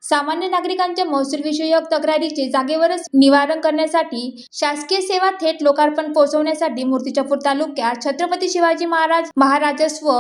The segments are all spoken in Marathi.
सामान्य नागरिकांच्या महसूल विषयक तक्रारीचे जागेवरच निवारण करण्यासाठी शासकीय सेवा थेट लोकांपर्यंत पोहोचवण्यासाठी मूर्तिजापूर तालुक्यात छत्रपती शिवाजी महाराजस्व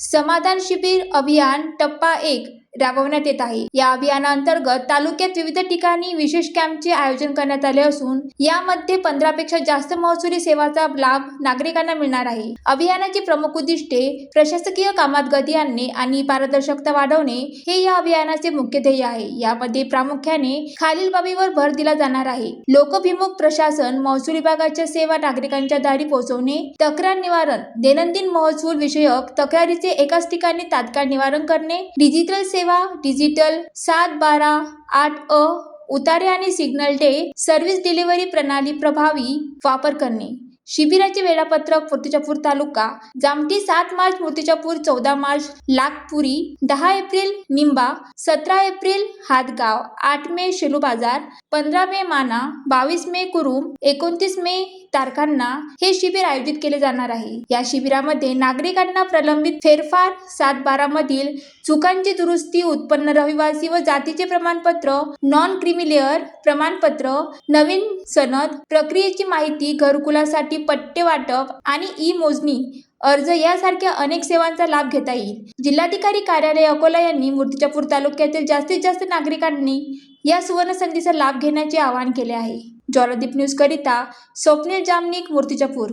समाधान शिबिर अभियान टप्पा 1 राबवण्यात येत आहे। या अभियानाअंतर्गत तालुक्यात विविध ठिकाणी विशेष कॅम्पचे आयोजन करण्यात आले असून यामध्ये 15 पेक्षा जास्त महसुली सेवांचा लाभ नागरिकांना मिळणार आहे। अभियानाची प्रमुख उद्दिष्टे प्रशासकीय कामात गती आणणे आणि पारदर्शकता वाढवणे हे या अभियानाचे मुख्य ध्येय आहे। यामध्ये प्रामुख्याने खालील बाबींवर भर दिला जाणार आहे। लोकभिमुख प्रशासन, महसूल विभागाच्या सेवा नागरिकांच्या दारी पोहोचवणे, तक्रार निवारण, दैनंदिन महसूल विषयक तक्रारीचे एकाच ठिकाणी तात्काळ निवारण करणे, डिजिटल सेवा, डिजिटल 7/12/8 उतारे आणि सिग्नल डे सर्व्हिस डिलिव्हरी प्रणाली प्रभावी वापर करणे। शिबिराचे वेळापत्रक मूर्तिजापूर तालुका जामठी 7 मार्च मूर्तिजापूर, 14 मार्च लाखपुरी, 10 एप्रिल निंबा, 17 एप्रिल हातगाव, 8 मे शेलू बाजार, 15 मे माना, 22 मे कुरुम, 29 मे तारखांना हे शिबिर आयोजित केले जाणार आहे। या शिबिरामध्ये नागरिकांना प्रलंबित फेरफार 7/12 मधील चुकांची दुरुस्ती, उत्पन्न, रहिवासी व जातीचे प्रमाणपत्र, नॉन क्रिमिलेअर प्रमाणपत्र, नवीन सनद प्रक्रियेची माहिती, घरकुलासाठी पट्टे वाटप आणि ई-मोजणी अर्ज यासारख्या अनेक सेवांचा लाभ घेता येईल। जिल्हाधिकारी कार्यालय अकोला यांनी मूर्तिजापूर तालुक्यातील जास्तीत जास्त नागरिकांनी या सुवर्ण संधीचा लाभ घेण्याचे आवाहन केले आहे। ज्वालादीप न्यूज करिता स्वप्नील जामनिक, मूर्तिजापूर।